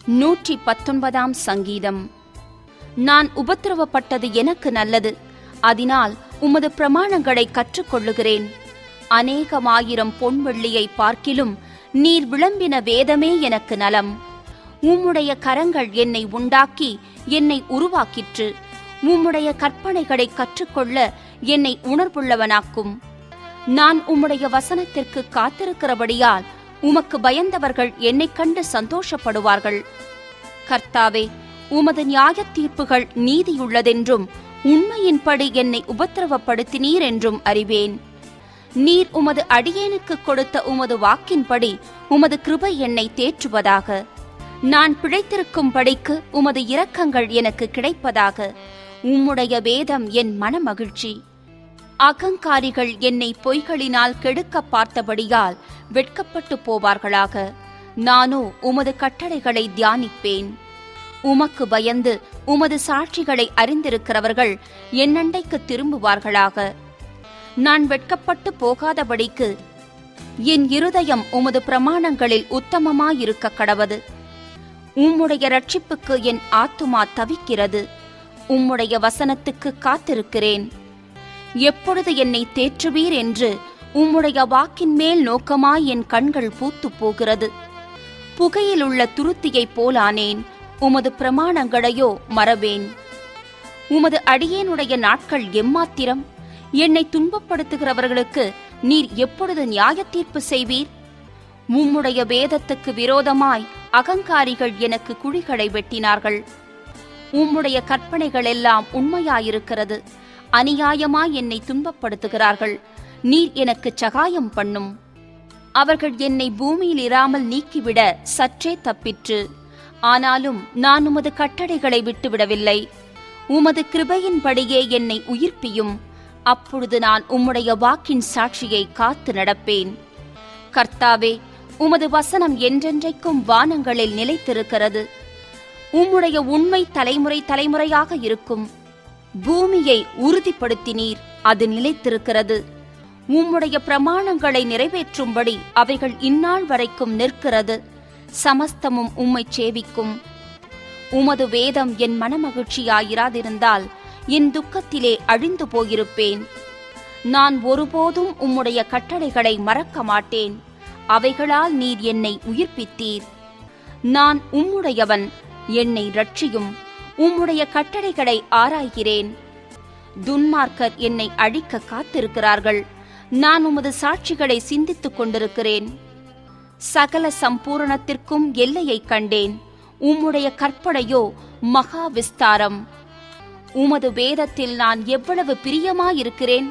119 சங்கீதம். நான் உபத்திரவப்பட்டது எனக்கு நல்லது, அதனால் உமது பிரமாணங்களை கற்றுக்கொள்ளுகிறேன். அநேகமாயிரம் பொன் வெள்ளியை பார்க்கிலும் நீர் விளம்பின வேதமே எனக்கு நலம். உம்முடைய கரங்கள் என்னை உண்டாக்கி என்னை உருவாக்கிற்று. உம்முடைய கற்பனைகளை கற்றுக்கொள்ள என்னை உணர்வுள்ளவனாக்கும். நான் உம்முடைய வசனத்திற்கு காத்திருக்கிறபடியால் உமக்கு பயந்தவர்கள் என்னைக் கண்டு சந்தோஷப்படுவார்கள். கர்த்தாவே, உமது நியாயத் தீர்ப்புகள் நீதியுள்ளதென்றும் உண்மையின்படி என்னை உபத்திரவப்படுத்தினீர் என்றும் அறிவேன். நீர் உமது அடியேனுக்கு கொடுத்த உமது வாக்கின்படி உமது கிருபை என்னை தேற்றுவதாக. நான் பிழைத்திருக்கும்படிக்கு உமது இரக்கங்கள் எனக்கு கிடைப்பதாக. உம்முடைய வேதம் என் மனமகிழ்ச்சி. அகங்காரிகள் என்னை பொய்களினால் கெடுக்க பார்த்தபடியால் வெட்கப்பட்டு போவார்களாக. நானோ உமது கட்டளைகளை தியானிப்பேன். உமக்கு பயந்து உமது சாட்சிகளை அறிந்திருக்கிறவர்கள் என்னண்டைக்கு திரும்புவார்களாக. நான் வெட்கப்பட்டு போகாதபடிக்கு என் இருதயம் உமது பிரமாணங்களில் உத்தமமாயிருக்க கடவது. உம்முடைய இரட்சிப்புக்கு என் ஆத்துமா தவிக்கிறது. உம்முடைய வசனத்துக்கு காத்திருக்கிறேன். எப்பொழுது என்னை தேற்றுவீர் என்று உம்முடைய வாக்கின் மேல் நோக்கமாய் என் கண்கள் பூத்து போகிறது. புகையிலுள்ள துருத்தியைப் போலானேன், உமது பிரமாணங்களையோ மறவேன். உமது அடியேனுடைய நாட்கள் எம்மாத்திரம்? என்னை துன்பப்படுத்துகிறவர்களுக்கு நீர் எப்பொழுது நியாயத்தீர்ப்பு செய்வீர்? உம்முடைய வேதத்துக்கு விரோதமாய் அகங்காரிகள் எனக்கு குழிகளை வெட்டினார்கள். உம்முடைய கற்பனைகள் எல்லாம் உண்மையாயிருக்கிறது. அநியாயமாய் என்னை துன்பப்படுத்துகிறார்கள். நீர் எனக்கு சகாயம் பண்ணும். அவர்கள் என்னை பூமியில் இராமல் நீக்கிவிட சற்றே தப்பிற்று. ஆனாலும் நான் உமது கட்டளைகளை விட்டுவிடவில்லை. உமது கிருபையின்படியே என்னை உயிர்ப்பியும். அப்பொழுது நான் உம்முடைய வாக்கின் சாட்சியை காத்து நடப்பேன். கர்த்தாவே, உமது வசனம் என்றென்றைக்கும் வானங்களில் நிலைத்திருக்கிறது. உம்முடைய உண்மை தலைமுறை தலைமுறையாக இருக்கும். பூமியை உறுதிப்படுத்தினீர், அது நிலைத்திருக்கிறது. உம்முடைய பிரமாணங்களை நிறைவேற்றும்படி அவைகள் இந்நாள் வரைக்கும் நிற்கிறது. சமஸ்தமும் உம்மை சேவிக்கும். உமது வேதம் என் மனமகிழ்ச்சியாயிராதிருந்தால் என் துக்கத்திலே அழிந்து போயிருப்பேன். நான் ஒருபோதும் உம்முடைய கட்டளைகளை மறக்க மாட்டேன். அவைகளால் நீர் என்னை உயிர்ப்பித்தீர். நான் உம்முடையவன், என்னை இரட்சியும். உம்முடைய கட்டளைகளை ஆராய்கிறேன். துன்மார்க்கர் என்னை அழிக்க காத்திருக்கிறார்கள். நான் உமது சாட்சிகளை சிந்தித்துக் கொண்டிருக்கிறேன். சகல சம்பூரணத்திற்கும் எல்லையை கண்டேன். உம்முடைய கற்பனையோ மகா விஸ்தாரம். உமது வேதத்தில் நான் எவ்வளவு பிரியமாயிருக்கிறேன்.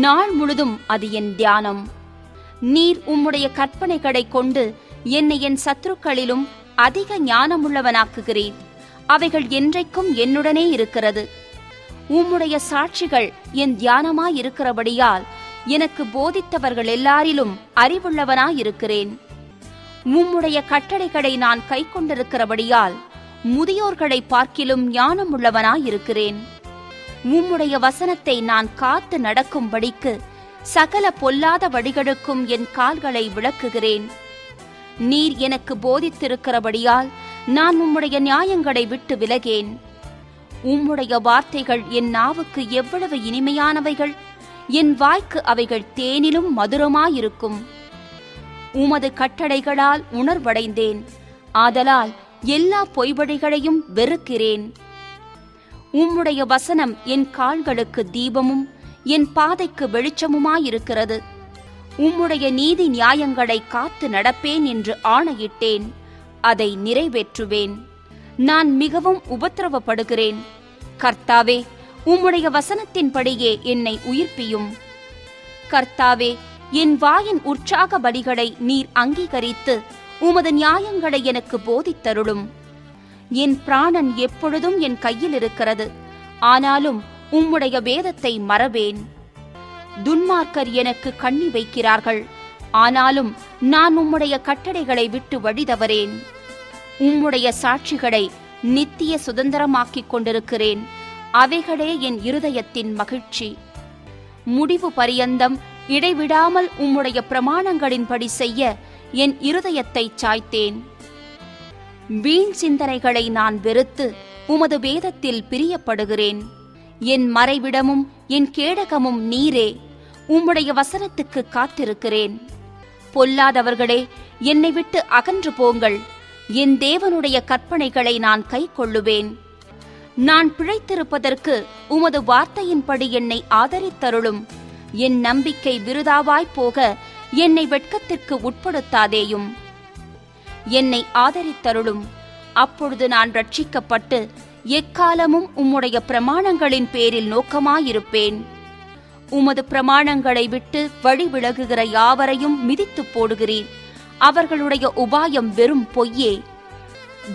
நாள் முழுதும் அது என் தியானம். நீர் உம்முடைய கற்பனைகளை கொண்டு என்னை என் சத்துருக்களிலும் அதிக ஞானமுள்ளவனாக்குகிறீர். அவைகள் என்றைக்கும் என்னுடனே இருக்கிறது. உம்முடைய சாட்சிகள் என் தியானமாயிருக்கிறபடியால் எனக்கு போதித்தவர்கள் எல்லாரிலும் அறிவுள்ளவனாயிருக்கிறேன். உம்முடைய கட்டளைகளை நான் கைக்கொண்டிருக்கிறபடியால் முதியோர்களை பார்க்கிலும் ஞானமுள்ளவனாயிருக்கிறேன். உம்முடைய வசனத்தை நான் காத்து நடக்கும்படிக்கு சகல பொல்லாத வழிகளுக்கும் என் கால்களை விளக்குகிறேன். நீர் எனக்கு போதித்திருக்கிறபடியால் நான் உம்முடைய நியாயங்களை விட்டு விலகேன். உம்முடைய வார்த்தைகள் என் நாவுக்கு எவ்வளவு இனிமையானவைகள்! என் வாய்க்கு அவைகள் தேனிலும் மதுரமாயிருக்கும். உமது கட்டளைகளால் உணர்வடைந்தேன். ஆதலால் எல்லா பொய்வழிகளையும் வெறுக்கிறேன். உம்முடைய வசனம் என் கால்களுக்கு தீபமும் என் பாதைக்கு வெளிச்சமுமாயிருக்கிறது. உம்முடைய நீதி நியாயங்களை காத்து நடப்பேன் என்று ஆணையிட்டேன். அதை நிறைவேற்றுவேன். நான் மிகவும் உபத்திரவப்படுகிறேன். கர்த்தாவே, உம்முடைய வசனத்தின்படியே என்னை உயிர்ப்பியும். கர்த்தாவே, என் வாயின் உற்சாக பலிகளை நீர் அங்கீகரித்து உமது நியாயங்களை எனக்கு போதித்தருளும். என் பிராணன் எப்பொழுதும் என் கையில் இருக்கிறது. ஆனாலும் உம்முடைய வேதத்தை மறவேன். துன்மார்க்கர் எனக்கு கண்ணி வைக்கிறார்கள். ஆனாலும் நான் உம்முடைய கட்டளைகளை விட்டு வழிதவறேன். உம்முடைய சாட்சிகளை நித்திய சுதந்திரமாக்கிக் கொண்டிருக்கிறேன். அவைகளே என் இருதயத்தின் மகிழ்ச்சி. முடிவு பரியந்தம் இடைவிடாமல் உம்முடைய பிரமாணங்களின்படி செய்ய என் இருதயத்தை சாய்த்தேன். வீண் சிந்தனைகளை நான் வெறுத்து உமது வேதத்தில் பிரியப்படுகிறேன். என் மறைவிடமும் என் கேடகமும் நீரே. உம்முடைய வசனத்துக்கு காத்திருக்கிறேன். பொல்லாதவர்களே, என்னை விட்டு அகன்று போங்கள். என் தேவனுடைய கற்பனைகளை நான் கைக்கொள்ளுவேன். நான் பிழைத்திருப்பதற்கு உமது வார்த்தையின்படி என்னை ஆதரித்தருளும். என் நம்பிக்கை விருதாவாய்ப் போக என்னை வெட்கத்திற்கு உட்படுத்தாதேயும். என்னை ஆதரித்தருளும். அப்பொழுது நான் ரட்சிக்கப்பட்டு எக்காலமும் உம்முடைய பிரமாணங்களின் பேரில் நோக்கமாயிருப்பேன். உமது பிரமாணங்களை விட்டு வழி விலகுகிற யாவரையும் மிதித்துப் போடுகிறீர். அவர்களுடைய உபாயம் வெறும் பொய்யே.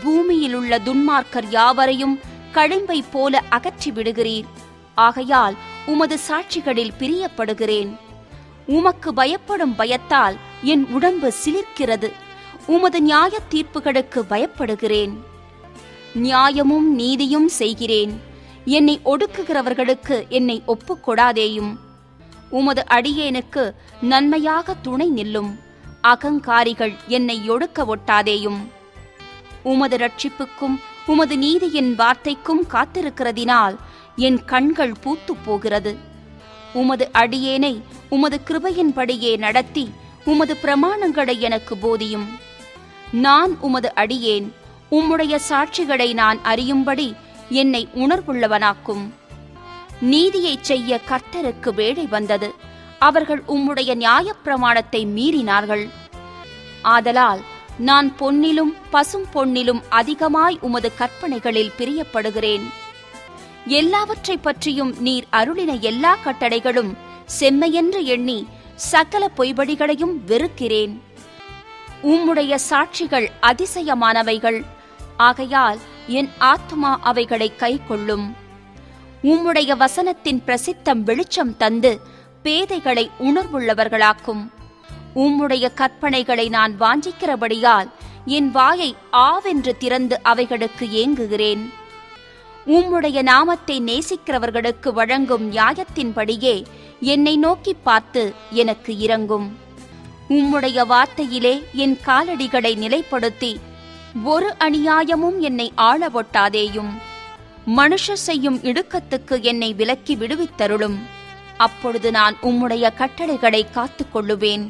பூமியிலுள்ள துன்மார்க்கர் யாவரையும் களிம்பை போல அகற்றி விடுகிறீர். ஆகையால் உமது சாட்சிகளில் பிரியப்படுகிறேன். உமக்கு பயப்படும் பயத்தால் என் உடம்பு சிலிர்க்கிறது. உமது நியாய தீர்ப்புகளுக்கு பயப்படுகிறேன். நியாயமும் நீதியும் செய்கிறேன். என்னை ஒடுக்குகிறவர்களுக்கு என்னை ஒப்புக்கொடாதேயும். உமது அடியேனுக்கு நன்மையாக துணை நில்லும். அகங்காரிகள் என்னை ஒடுக்க ஒட்டாதேயும். உமது ரட்சிப்புக்கும் உமது நீதியின் வார்த்தைக்கும் காத்திருக்கிறதினால் என் கண்கள் பூத்துப் போகிறது. உமது அடியேனை உமது கிருபையின்படியே நடத்தி உமது பிரமாணங்களை எனக்கு போதியும். நான் உமது அடியேன். உம்முடைய சாட்சிகளை நான் அறியும்படி என்னை உணர்வுள்ளவனாக்கும். நீதியைச் செய்ய கர்த்தருக்கு வேளை வந்தது. அவர்கள் உம்முடைய நியாயப்பிரமாணத்தை மீறினார்கள். ஆதலால் நான் பொன்னிலும் பசும் பொன்னிலும் அதிகமாய் உமது கற்பனைகளில் பிரியப்படுகிறேன். எல்லாவற்றை பற்றியும் நீர் அருளின எல்லா கட்டளைகளும் செம்மையென்று எண்ணி சகல பொய்படிகளையும் வெறுக்கிறேன். உம்முடைய சாட்சிகள் அதிசயமானவைகள். ஆகையால் என் ஆத்மா அவைகளை கைக்கொள்ளும். உம்முடைய வசனத்தின் பிரசித்தம் வெளிச்சம் தந்து பேதைகளை உணர்வுள்ளவர்களாக்கும். உம்முடைய கற்பனைகளை நான் வாஞ்சிக்கிறபடியால் என் வாயை ஆவென்று திறந்து அவைகளுக்கு ஏங்குகிறேன். உம்முடைய நாமத்தை நேசிக்கிறவர்களுக்கு வழங்கும் நியாயத்தின்படியே என்னை நோக்கி பார்த்து எனக்கு இரங்கும். உம்முடைய வார்த்தையிலே என் காலடிகளை நிலைப்படுத்தி ஒரு அநியாயமும் என்னை ஆள ஒட்டாதேயும். மனுஷர் செய்யும் இடுக்கத்துக்கு என்னை விலக்கி விடுவித்தருளும். அப்பொழுது நான் உம்முடைய கட்டளைகளை காத்துக் கொள்ளுவேன்.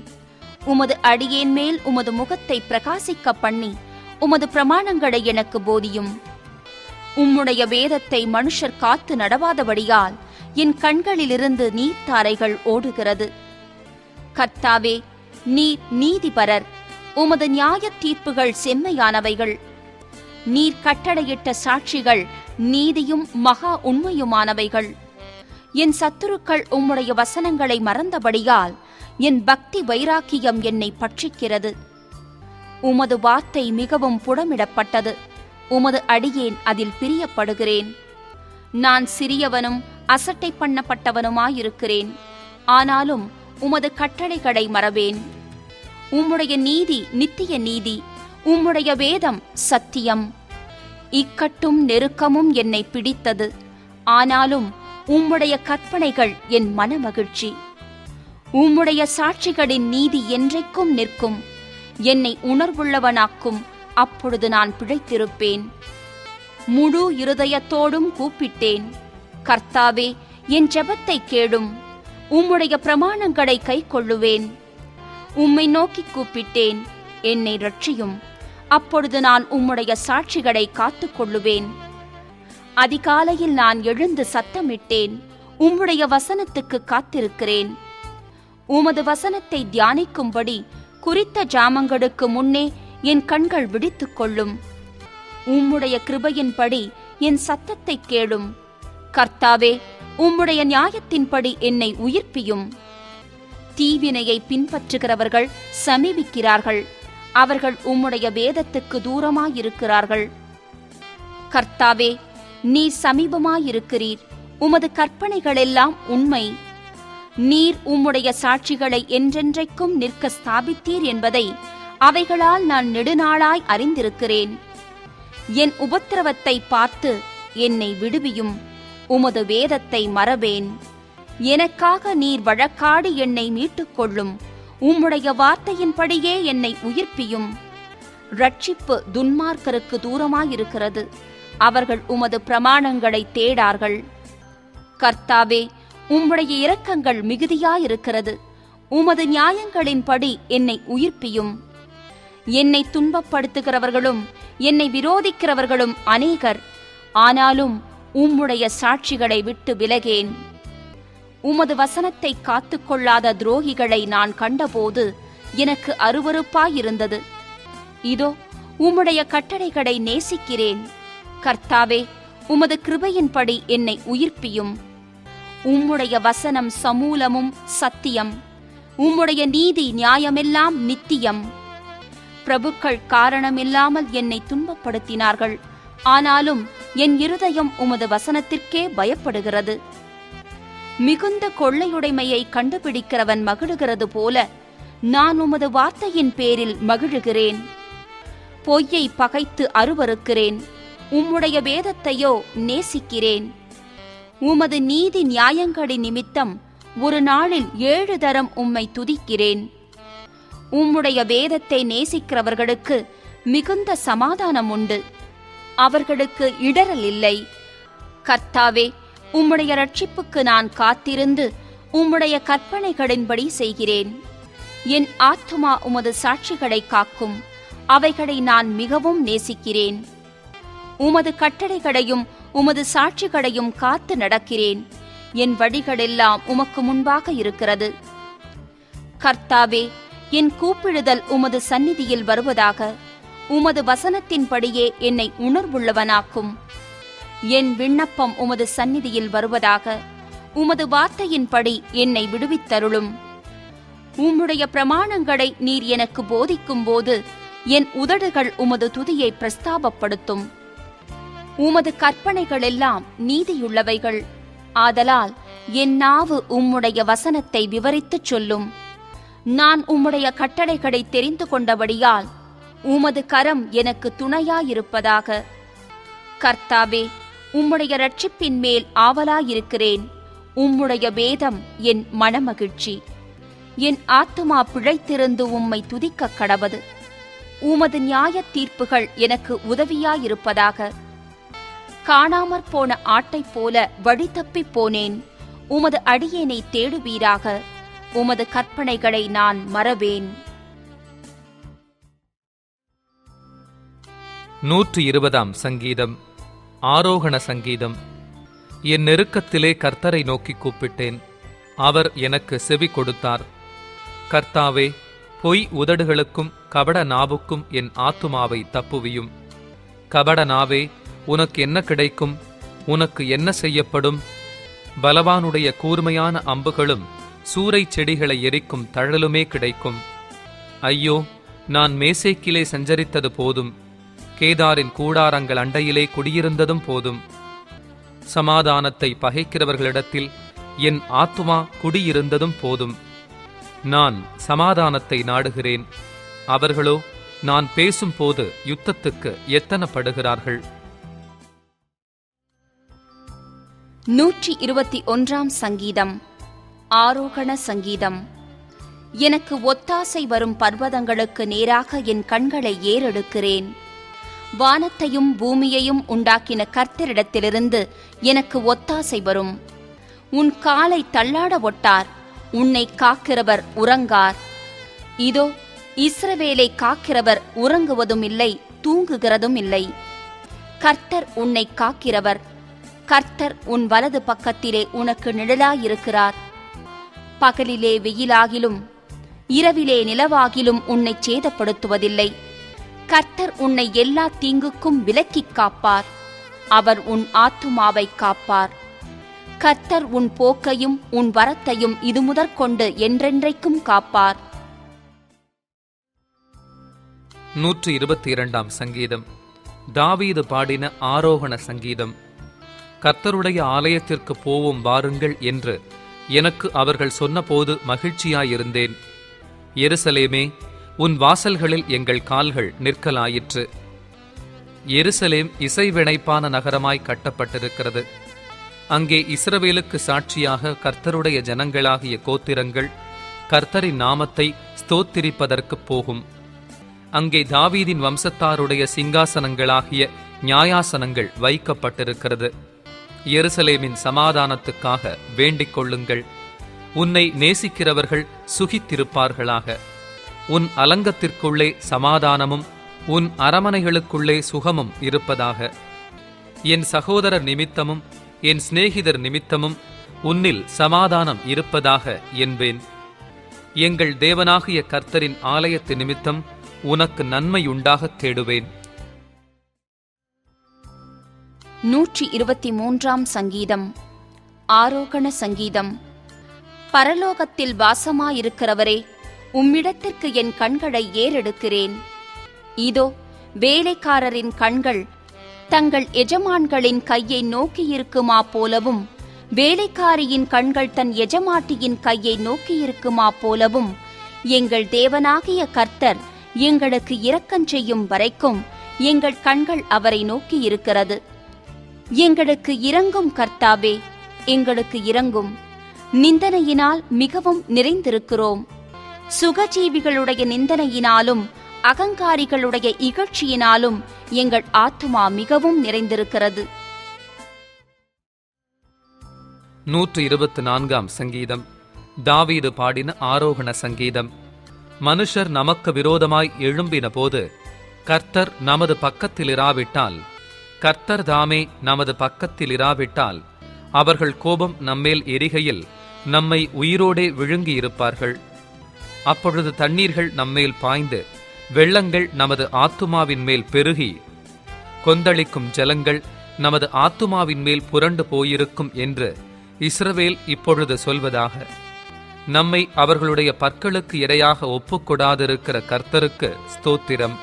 உமது அடியேன் மேல் உமது முகத்தை பிரகாசிக்க பண்ணி உமது பிரமாணங்களை எனக்கு போதியும். உம்முடைய வேதத்தை மனுஷர் காத்து நடவாதபடியால் என் கண்களிலிருந்து நீர்த்தாரைகள் ஓடுகிறது. கர்த்தாவே, நீர் நீதிபரர். உமது நியாய தீர்ப்புகள் செம்மையானவைகள். நீர் கட்டளையிட்ட சாட்சிகள் நீதியும் மகா உண்மையுமானவைகள். என் சத்துருக்கள் உம்முடைய வசனங்களை மறந்தபடியால் என் பக்தி வைராக்கியம் என்னை பட்சிக்கிறது. உமது வார்த்தை மிகவும் புடமிடப்பட்டது. உமது அடியேன் அதில் பிரியப்படுகிறேன். நான் சிறியவனும் அசட்டை பண்ணப்பட்டவனுமாயிருக்கிறேன். ஆனாலும் உமது கட்டளைகளை மறவேன். உம்முடைய நீதி நித்திய நீதி. உம்முடைய வேதம் சத்தியம். இக்கட்டும் நெருக்கமும் என்னை பிடித்தது. ஆனாலும் உம்முடைய கற்பனைகள் என் மனமகிழ்ச்சி. உம்முடைய சாட்சிகளின் நீதி என்றைக்கும் நிற்கும். என்னை உணர்வுள்ளவனாக்கும். அப்பொழுது நான் பிழைத்திருப்பேன். முழு இருதயத்தோடும் கூப்பிட்டேன். கர்த்தாவே, என் ஜெபத்தை கேளும். உம்முடைய பிரமாணங்களை கைக்கொள்ளுவேன். உம்மை நோக்கி கூப்பிட்டேன், என்னை ரட்சியும். அப்பொழுது நான் உம்முடைய சாட்சிகளை காத்துக்கொள்ளுவேன். அதிகாலையில் நான் எழுந்து சத்தமிட்டேன். உம்முடைய வசனத்துக்கு காத்திருக்கிறேன். உமது வசனத்தை தியானிக்கும்படி குறித்த ஜாமங்களுக்கு முன்னே என் கண்கள் விழித்துக் கொள்ளும். உம்முடைய கிருபையின்படி என் சத்தத்தை கேளும். கர்த்தாவே, உம்முடைய நியாயத்தின்படி என்னை உயிர்ப்பியும். தீவினையை பின்பற்றுகிறவர்கள் சமீபிக்கிறார்கள். அவர்கள் உம்முடைய வேதத்துக்கு தூரமாயிருக்கிறார்கள். கர்த்தாவே, நீர் சமீபமாயிருக்கிறீர். உமது கற்பனைகளெல்லாம் உண்மை. நீர் உம்முடைய சாட்சிகளை என்றென்றைக்கும் நிற்க ஸ்தாபித்தீர் என்பதை அவைகளால் நான் நெடுநாளாய் அறிந்திருக்கிறேன். என் உபத்திரவத்தை பார்த்து என்னை விடுவியும். உமது வேதத்தை மறவேன். எனக்காக நீர் வழக்காடி என்னை மீட்டுக்கொள்ளும். உம்முடைய வார்த்தையின்படியே என்னை உயிர்ப்பியும். ரட்சிப்பு துன்மார்க்கருக்கு தூரமாயிருக்கிறது. அவர்கள் உமது பிரமாணங்களை தேடார்கள். கர்த்தாவே, உம்முடைய இரக்கங்கள் மிகுதியாயிருக்கிறது. உமது நியாயங்களின்படி என்னை உயிர்ப்பியும். என்னை துன்பப்படுத்துகிறவர்களும் என்னை விரோதிக்கிறவர்களும் அநேகர். ஆனாலும் உம்முடைய சாட்சிகளை விட்டு விலகேன். உமது வசனத்தை காத்துக்கொள்ளாத துரோகிகளை நான் கண்டபோது எனக்கு அருவருப்பாயிருந்தது. இதோ, உம்முடைய கட்டளைகளை நேசிக்கிறேன். கர்த்தாவே, உமது கிருபையின்படி என்னை உயிர்ப்பியும். உம்முடைய வசனம் சமூலமும் சத்தியம். உம்முடைய நீதி நியாயமெல்லாம் நித்தியம். பிரபுக்கள் காரணமில்லாமல் என்னை துன்பப்படுத்தினார்கள். ஆனாலும் என் இருதயம் உமது வசனத்திற்கே பயப்படுகிறது. மிகுந்த கொள்ளையுடைமையை கண்டுபிடிக்கிறவன் மகிழுகிறது போல நான் உமது வார்த்தையின் பேரில் மகிழுகிறேன். பொய்யை பகைத்து அருவருக்கிறேன். உம்முடைய வேதத்தையோ நேசிக்கிறேன். உமது நீதி நியாயங்களின் நிமித்தம் ஒரு நாளில் 7 தரம் உம்மை துதிக்கிறேன். உம்முடைய வேதத்தை நேசிக்கிறவர்களுக்கு மிகுந்த சமாதானம் உண்டு. அவர்களுக்கு இடரல் இல்லை. கர்த்தாவே, உம்முடைய ரட்சிப்புக்கு நான் காத்திருந்து உம்முடைய கற்பனைகளின்படி செய்கிறேன். என் ஆத்துமா உமது சாட்சிகளை காக்கும். அவைகளை நான் மிகவும் நேசிக்கிறேன். உமது கட்டளைகளையும் உமது சாட்சிகளையும் காத்து நடக்கிறேன். என் வழிகளெல்லாம் உமக்கு முன்பாக இருக்கிறது. கர்த்தாவே, என் கூப்பிடுதல் உமது சந்நிதியில் வருவதாக. உமது வசனத்தின்படியே என்னை உணர்வுள்ளவனாக்கும். என் விண்ணப்பம் உமது சந்நிதியில் வருவதாக. உமது வார்த்தையின்படி என்னை விடுவித்தருளும். உம்முடைய பிரமாணங்களை நீர் எனக்கு போதிக்கும் போது என் உதடுகள் உமது துதியை பிரஸ்தாபப்படுத்தும். உமது கற்பனைகளெல்லாம் நீதியுள்ளவைகள். ஆதலால் என் நாவு உம்முடைய வசனத்தை விவரித்துச் சொல்லும். நான் உம்முடைய கட்டளைகளை தெரிந்து கொண்டபடியால் உமது கரம் எனக்கு துணையாயிருப்பதாக. கர்த்தாவே, உம்முடைய இரட்சிப்பின் மேல் ஆவலாயிருக்கிறேன். உம்முடைய வேதம் என் மனமகிழ்ச்சி. என் ஆத்துமா பிழைத்திருந்து உம்மை துதிக்க கடவது. உமது நியாய தீர்ப்புகள் எனக்கு உதவியாயிருப்பதாக. காணாமற் போன ஆட்டைப் போல வழி தப்பிப் போனேன். உமது அடியேனை தேடுவீராக. உமது கற்பனைகளை நான் மறவேன். 120 சங்கீதம். ஆரோகண சங்கீதம். என் நெருக்கத்திலே கர்த்தரை நோக்கி கூப்பிட்டேன். அவர் எனக்கு செவி கொடுத்தார். கர்த்தாவே, பொய் உதடுகளுக்கும் கபட நாவுக்கும் என் ஆத்துமாவை தப்புவியும். கபட நாவே, உனக்கு என்ன கிடைக்கும்? உனக்கு என்ன செய்யப்படும்? பலவானுடைய கூர்மையான அம்புகளும் சூறை செடிகளை எரிக்கும் தழலுமே கிடைக்கும். ஐயோ, நான் மேசேக்கிலே சஞ்சரித்தது போதும். கேதாரின் கூடாரங்கள் அண்டையிலே குடியிருந்ததும் போதும். சமாதானத்தை பகைக்கிறவர்களிடத்தில் என் ஆத்துமா குடியிருந்ததும் போதும். நான் சமாதானத்தை நாடுகிறேன். அவர்களோ நான் பேசும்போது யுத்தத்துக்கு எத்தனப்படுகிறார்கள். 121 சங்கீதம். ஆரோகண சங்கீதம். எனக்கு ஒத்தாசை வரும் பர்வதங்களுக்கு நேராக என் கண்களை ஏறெடுக்கிறேன். வானத்தையும் பூமியையும் உண்டாக்கின கர்த்தரிடத்திலிருந்து எனக்கு ஒத்தாசை வரும். உன் காலை தள்ளாட ஒட்டார். உன்னை காக்கிறவர் உறங்கார். இதோ, இஸ்ரவேலை காக்கிறவர் உறங்குவதும் இல்லை, தூங்குகிறதும் இல்லை. கர்த்தர் உன்னை காக்கிறவர். கர்த்தர் உன் வலது பக்கத்திலே உனக்கு நிழலாயிருக்கிறார். பகலிலே வெயிலாகிலும் இரவிலே நிலவாகிலும் உன்னை சேதப்படுத்துவதில்லை. கர்த்தர் உன்னை எல்லா தீங்குக்கும் விலக்கிக் காப்பார். அவர் உன் ஆத்துமாவை காப்பார். கர்த்தர் உன் போக்கையும் உன் வரத்தையும் இது முதற்கொண்டு என்றென்றைக்கும் காப்பார். 122 சங்கீதம். தாவீது பாடின ஆரோகண சங்கீதம். கர்த்தருடைய ஆலயத்திற்கு போவோம் வாருங்கள் என்று எனக்கு அவர்கள் சொன்னபோது மகிழ்ச்சியாயிருந்தேன். எருசலேமே, உன் வாசல்களில் எங்கள் கால்கள் நிற்கலாயிற்று. எருசலேம் இசைவினைப்பான நகரமாய் கட்டப்பட்டிருக்கிறது. அங்கே இஸ்ரவேலுக்கு சாட்சியாக கர்த்தருடைய ஜனங்களாகிய கோத்திரங்கள் கர்த்தரின் நாமத்தை ஸ்தோத்திரிப்பதற்குப் போகும். அங்கே தாவீதின் வம்சத்தாருடைய சிங்காசனங்களாகிய நியாயாசனங்கள் வைக்கப்பட்டிருக்கிறது. எருசலேமின் சமாதானத்துக்காக வேண்டிக் கொள்ளுங்கள். உன்னை நேசிக்கிறவர்கள் சுகித்திருப்பார்களாக. உன் அலங்கத்திற்குள்ளே சமாதானமும் உன் அரமனைகளுக்குள்ளே சுகமும் இருப்பதாக. என் சகோதரர் நிமித்தமும் என் சிநேகிதர் நிமித்தமும் உன்னில் சமாதானம் இருப்பதாக என்பேன். எங்கள் தேவனாகிய கர்த்தரின் ஆலயத்து நிமித்தம் உனக்கு நன்மையுண்டாகத் தேடுவேன். 123 சங்கீதம். ஆரோகண சங்கீதம். பரலோகத்தில் வாசமாயிருக்கிறவரே, உம்மிடத்திற்கு என் கண்களை ஏறெடுக்கிறேன். இதோ, வேலைக்காரரின் கண்கள் தங்கள் எஜமான்களின் கையை நோக்கியிருக்குமா போலவும், வேலைக்காரியின் கண்கள் தன் எஜமாட்டியின் கையை நோக்கியிருக்குமா போலவும், எங்கள் தேவனாகிய கர்த்தர் எங்களுக்கு இரக்கம் செய்யும் வரைக்கும் எங்கள் கண்கள் அவரை நோக்கியிருக்கிறது. எங்களுக்கு இரங்கும் கர்த்தாவே, எங்களுக்கு இரங்கும். நிந்தனையினால் மிகவும் நிறைந்திருக்கிறோம். சுகஜீவிகளுடைய நிந்தனையினாலும் அகங்காரிகளுடைய இகழ்ச்சியினாலும் எங்கள் ஆத்துமா மிகவும் நிறைந்திருக்கிறது. 124 சங்கீதம். தாவீது பாடின ஆரோகண சங்கீதம். மனுஷர் நமக்கு விரோதமாய் எழும்பின போது கர்த்தர் நமது பக்கத்தில் இராவிட்டால், கர்த்தர் தாமே நமது பக்கத்தில் இராவிட்டால், அவர்கள் கோபம் நம்மேல் எரிகையில் நம்மை உயிரோடே விழுங்கியிருப்பார்கள். அப்பொழுது தண்ணீர்கள் நம்மேல் பாய்ந்து வெள்ளங்கள் நமது ஆத்துமாவின் மேல் பெருகி கொந்தளிக்கும் ஜலங்கள் நமது ஆத்துமாவின் மேல் புரண்டு போயிருக்கும் என்று இஸ்ரவேல் இப்பொழுது சொல்வதாக. நம்மை அவர்களுடைய பற்களுக்கு இரையாக ஒப்புக்கொடாதிருக்கிற கர்த்தருக்கு ஸ்தோத்திரம்.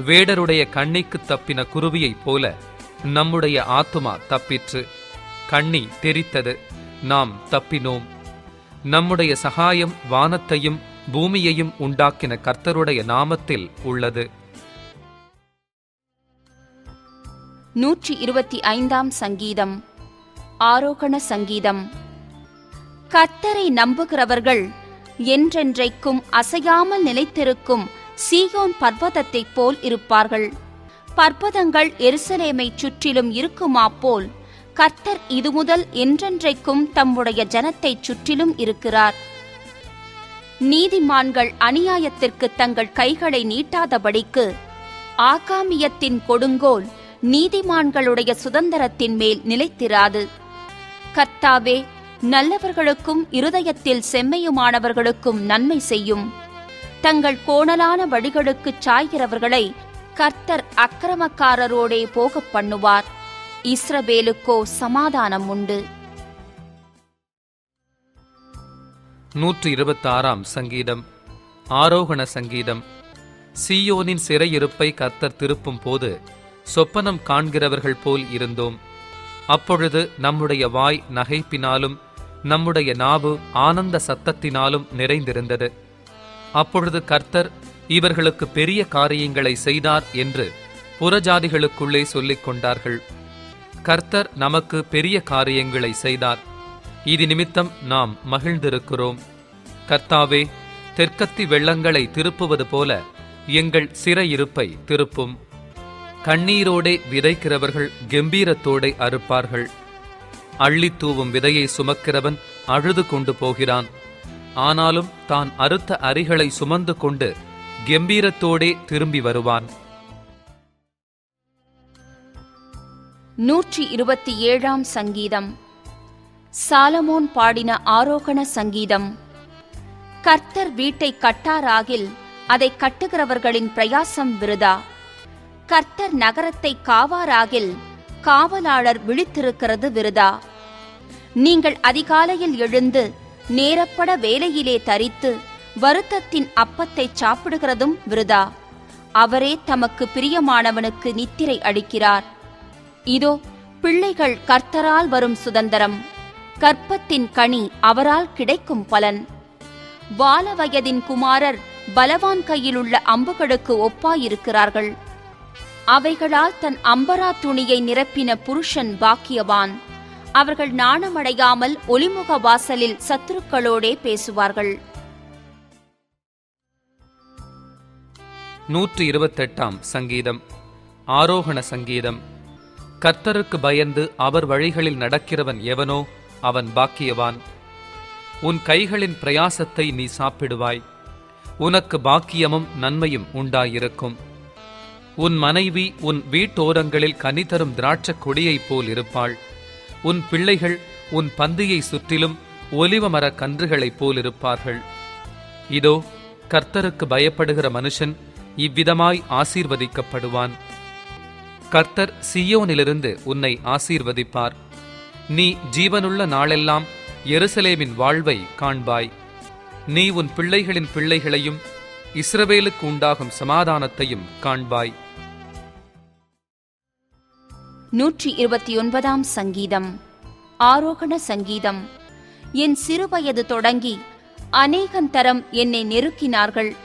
வேடருடைய கண்ணிக்கு தப்பின குருவியைப் போல நம்முடைய ஆத்துமா தப்பிற்று. கண்ணி தெரித்தது, நாம் தப்பினோம். நம்முடைய சகாயம் வானத்தையும் பூமியையும் உண்டாக்கின கர்த்தருடைய நாமத்தில் உள்ளது. 125 சங்கீதம். ஆரோகண சங்கீதம். கர்த்தரை நம்புகிறவர்கள் என்றென்றைக்கும் அசையாமல் நிலைத்திருக்கும் சீயோன் பர்வதத்தைப் போல் இருப்பார்கள். பர்வதங்கள் எருசலேமை சுற்றிலும் இருக்குமா போல் கர்த்தர் இதுமுதல் என்றென்றைக்கும் தம்முடைய ஜனத்தைச் சுற்றிலும் இருக்கிறார். நீதிமான்கள் அநியாயத்திற்கு தங்கள் கைகளை நீட்டாதபடிக்கு ஆகாமியத்தின் கொடுங்கோல் நீதிமான்களுடைய சுதந்திரத்தின் மேல் நிலைத்திராது. கர்த்தாவே, நல்லவர்களுக்கும் இருதயத்தில் செம்மையுமானவர்களுக்கும் நன்மை செய்யும். தங்கள் கோணலான வழிகளுக்குச் சாய்கிறவர்களை கர்த்தர் அக்கிரமக்காரரோடே போகப் பண்ணுவார். இஸ்ரவேலுக்கோ சமாதானம் உண்டு. 126 சங்கீதம். ஆரோகண சங்கீதம். சீயோனின் சிறையிருப்பை கர்த்தர் திருப்பும் போது சொப்பனம் காண்கிறவர்கள் போல் இருந்தோம். அப்பொழுது நம்முடைய வாய் நகைப்பினாலும் நம்முடைய நாவு ஆனந்த சத்தத்தினாலும் நிறைந்திருந்தது. அப்பொழுது கர்த்தர் இவர்களுக்கு பெரிய காரியங்களை செய்தார் என்று புறஜாதிகளுக்குள்ளே சொல்லிக் கொண்டார்கள். கர்த்தர் நமக்கு பெரிய காரியங்களை செய்தார். இது நிமித்தம் நாம் மகிழ்ந்திருக்கிறோம். கர்த்தாவே, தெற்கத்தி வெள்ளங்களை திருப்புவது போல எங்கள் சிறையிருப்பை திருப்பும். கண்ணீரோடே விதைக்கிறவர்கள் கெம்பீரத்தோடே அறுப்பார்கள். அள்ளித்தூவும் விதையை சுமக்கிறவன் அழுது கொண்டு போகிறான். ஆனாலும் தான் அறுத்த அரிகளை சுமந்து கொண்டு கெம்பீரத்தோடே திரும்பி வருவான். 127 சங்கீதம். சாலமோன் பாடின ஆரோகண சங்கீதம். கர்த்தர் வீட்டை கட்டாராகில் அதை கட்டுகிறவர்களின் பிரயாசம் விருதா. கர்த்தர் நகரத்தை காவாராகில் காவலாளர் விழித்திருக்கிறது விருதா. நீங்கள் அதிகாலையில் எழுந்து நேரப்பட வேலையிலே தரித்து வருத்தத்தின் அப்பத்தை சாப்பிடுகிறதும் விருதா. அவரே தமக்கு பிரியமானவனுக்கு நித்திரை அளிக்கிறார். இதோ, பிள்ளைகள் கர்த்தரால் வரும் சுதந்திரம், கற்பத்தின் கனி அவரால் கிடைக்கும் பலன். வாலவயதின் குமாரர் பலவான் கையிலுள்ள அம்புகளுக்கு ஒப்பாயிருக்கிறார்கள். அவைகளால் தன் அம்பரா துணியை நிரப்பின புருஷன் பாக்கியவான். அவர்கள் நாணமடையாமல் ஒலிமுக வாசலில் சத்துருக்களோடே பேசுவார்கள். 128 சங்கீதம். ஆரோகண சங்கீதம். கர்த்தருக்கு பயந்து அவர் வழிகளில் நடக்கிறவன் எவனோ அவன் பாக்கியவான். உன் கைகளின் பிரயாசத்தை நீ சாப்பிடுவாய், உனக்கு பாக்கியமும் நன்மையும் உண்டாயிருக்கும். உன் மனைவி உன் வீட்டோரங்களில் கனி தரும் திராட்சக் கொடியைப் போல் இருப்பாள். உன் பிள்ளைகள் உன் பந்தியை சுற்றிலும் ஒலிவ மரக் கன்றுகளைப் போல் இருப்பார்கள். இதோ, கர்த்தருக்கு பயப்படுகிற மனுஷன் இவ்விதமாய் ஆசீர்வதிக்கப்படுவான். கர்த்தர் சீயோனிலிருந்து உன்னை ஆசீர்வதிப்பார். நீ ஜீவனுள்ள நாளெல்லாம் எருசலேமின் வாழ்வை காண்பாய். நீ உன் பிள்ளைகளின் பிள்ளைகளையும் இஸ்ரவேலுக்கு உண்டாகும் சமாதானத்தையும் காண்பாய். 129 சங்கீதம். ஆரோகண சங்கீதம். என் சிறுவயது தொடங்கி அநேகந்தரம் என்னை நெருக்கினார்கள்.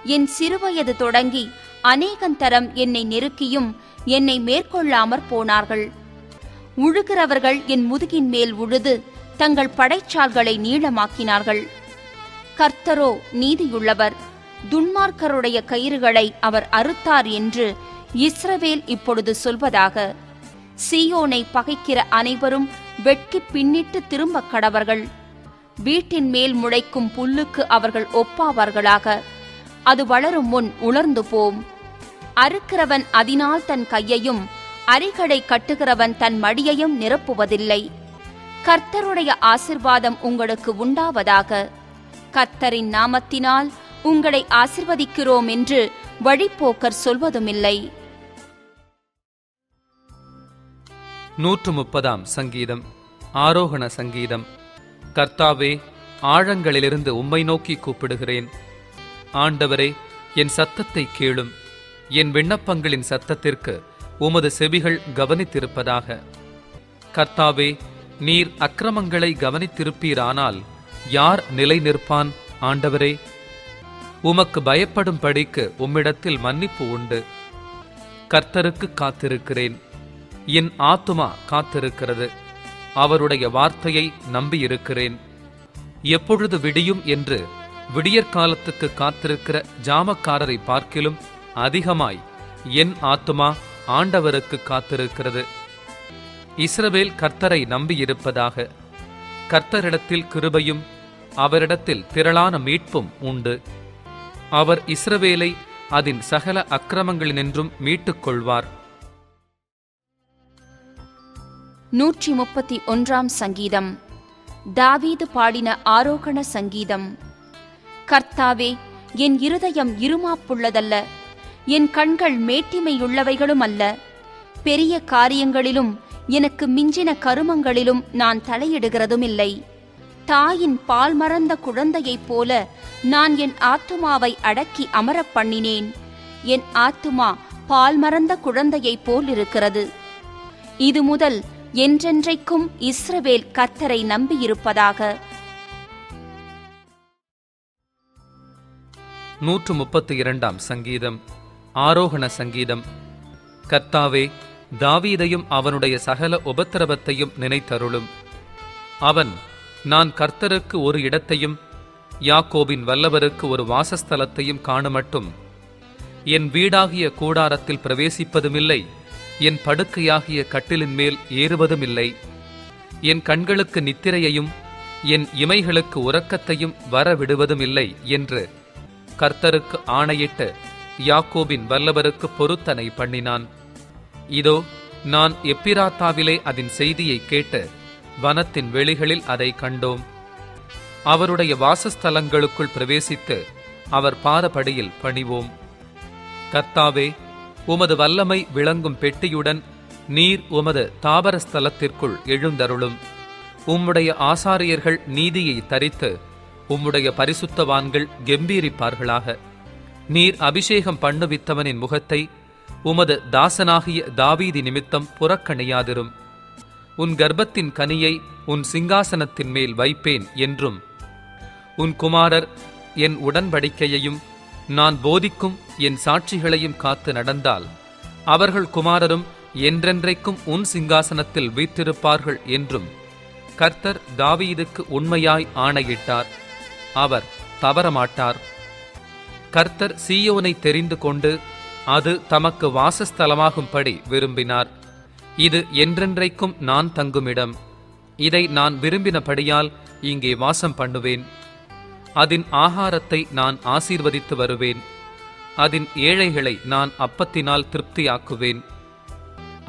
என் சிறுவயது தொடங்கி அநேகந்தரம் என்னை நெருக்கியும் என்னை மேற்கொள்ளாமற் போனார்கள். உழுகிறவர்கள் என் முதுகின் மேல் உழுது தங்கள் படைச்சால்களை நீளமாக்கினார்கள். கர்த்தரோ நீதியுள்ளவர், துன்மார்க்கருடைய கயிறுகளை அவர் அறுத்தார் என்று இஸ்ரவேல் இப்பொழுது சொல்வதாக. சீயோனை பகைக்கிற அனைவரும் வெட்கி பின்னிட்டு திரும்பக் கடவர்கள். வீட்டின் மேல் முளைக்கும் புல்லுக்கு அவர்கள் ஒப்பாவார்களாக. அது வளரும் முன் உலர்ந்து போம். அறுக்கிறவன் அதனால் தன் கையையும் அரிகளை கட்டுகிறவன் தன் மடியையும் நிரப்புவதில்லை. கர்த்தருடைய ஆசிர்வாதம் உங்களுக்கு உண்டாவதாக. கர்த்தரின் நாமத்தினால் உங்களை ஆசிர்வதிக்கிறோம் என்று வழிப்போக்கர் சொல்வதுமில்லை. 130 சங்கீதம். ஆரோகண சங்கீதம். கர்த்தாவே, ஆழங்களிலிருந்து உம்மை நோக்கி கூப்பிடுகிறேன். ஆண்டவரே, என் சத்தத்தை கேளும். என் விண்ணப்பங்களின் சத்தத்திற்கு உமது செவிகள் கவனித்திருப்பதாக. கர்த்தாவே, நீர் அக்கிரமங்களை கவனித்திருப்பீரானால் யார் நிலை நிற்பான்? ஆண்டவரே, உமக்கு பயப்படும்படிக்கு உம்மிடத்தில் மன்னிப்பு உண்டு. கர்த்தருக்கு காத்திருக்கிறேன். என் ஆத்துமா காத்திருக்கிறது. அவருடைய வார்த்தையை நம்பியிருக்கிறேன். எப்பொழுது விடியும் என்று விடியற்காலத்துக்கு காத்திருக்கிற ஜாமக்காரரை பார்க்கிலும் அதிகமாய் என் ஆத்துமா ஆண்டவருக்கு காத்திருக்கிறது. இஸ்ரவேல் கர்த்தரை நம்பியிருப்பதாக. கர்த்தரிடத்தில் கிருபையும் அவரிடத்தில் திரளான மீட்பும் உண்டு. அவர் இஸ்ரவேலை அதன் சகல அக்கிரமங்களினின்றும் மீட்டுக் கொள்வார். 131 சங்கீதம். தாவீது பாடின ஆரோகண சங்கீதம். கர்த்தாவே, என் இருதயம் இருமாப்புள்ளதல்ல, என் கண்கள் மேட்டிமையுள்ளவைகளும் அல்ல. பெரிய காரியங்களிலும் எனக்கு மிஞ்சின கருமங்களிலும் நான் தலையிடுகிறதுமில்லை. தாயின் பால் மறந்த குழந்தையைப் போல நான் என் ஆத்துமாவை அடக்கி அமரப் பண்ணினேன். என் ஆத்துமா பால் மறந்த குழந்தையைப் போல் இருக்கிறது. இது முதல் என்றென்றைக்கும் இஸ்ரவேல் கர்த்தரை நம்பியிருப்பதாக. 132 சங்கீதம். ஆரோகண சங்கீதம். கர்த்தாவே, தாவீதையும் அவனுடைய சகல உபத்திரவத்தையும் நினைத்தருளும். அவன், நான் கர்த்தருக்கு ஒரு இடத்தையும் யாக்கோபின் வல்லவருக்கு ஒரு வாசஸ்தலத்தையும் காணுமட்டும் என் வீடாகிய கூடாரத்தில் பிரவேசிப்பதுமில்லை, என் படுக்கையாகிய கட்டிலின் மேல் ஏறுவதுமில்லை. என் கண்களுக்கு நித்திரையையும் என் இமைகளுக்கு உறக்கத்தையும் வரவிடுவதுமில்லை என்று கர்த்தருக்கு ஆணையிட்டு யாக்கோபின் வல்லவருக்கு பொருத்தனை பண்ணினான். இதோ, நான் எப்பிராத்தாவிலே அதன் செய்தியை கேட்டு வனத்தின் வெளிகளில் அதை கண்டோம். அவருடைய வாசஸ்தலங்களுக்குள் பிரவேசித்து அவர் பாதபடியில் பணிவோம். கர்த்தாவே, உமது வல்லமை விளங்கும் பெட்டியுடன் நீர் உமது தாபரஸ்தலத்திற்குள் எழுந்தருளும். உம்முடைய ஆசாரியர்கள் நீதியை தரித்து உம்முடைய பரிசுத்தவான்கள் கெம்பீரிப்பார்களாக. நீர் அபிஷேகம் பண்ணுவித்தவனின் முகத்தை உமது தாசனாகிய தாவீதி நிமித்தம் புறக்கணியாதிரும். உன் கர்ப்பத்தின் கனியை உன் சிங்காசனத்தின் மேல் வைப்பேன் என்றும், உன் குமாரர் என் உடன்படிக்கையையும் நான் போதிக்கும் என் சாட்சிகளையும் காத்து நடந்தால் அவர்கள் குமாரரும் என்றென்றைக்கும் உன் சிங்காசனத்தில் வீற்றிருப்பார்கள் என்றும் கர்த்தர் தாவீதுக்கு உண்மையாய் ஆணையிட்டார். அவர் தவறமாட்டார். கர்த்தர் சீயோனை தெரிந்து கொண்டு அது தமக்கு வாசஸ்தலமாகும்படி விரும்பினார். இது என்றென்றைக்கும் நான் தங்குமிடம். இதை நான் விரும்பினபடியால் இங்கே வாசம் பண்ணுவேன். அதின் ஆகாரத்தை நான் ஆசீர்வதித்து வருவேன். அதின் ஏழைகளை நான் அப்பத்தினால் திருப்தியாக்குவேன்.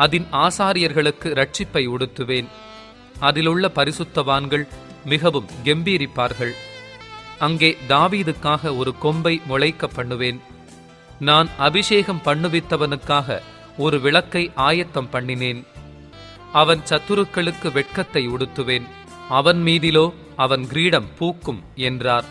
அதின் ஆசாரியர்களுக்கு இரட்சிப்பை உடுத்துவேன். அதிலுள்ள பரிசுத்தவான்கள் மிகவும் கெம்பீரிப்பார்கள். அங்கே தாவீதுக்காக ஒரு கொம்பை முளைக்க பண்ணுவேன். நான் அபிஷேகம் பண்ணுவித்தவனுக்காக ஒரு விளக்கை ஆயத்தம் பண்ணினேன். அவன் சத்துருக்களுக்கு வெட்கத்தை உடுத்துவேன். அவன் மீதிலோ அவன் கிரீடம் பூக்கும் என்றார்.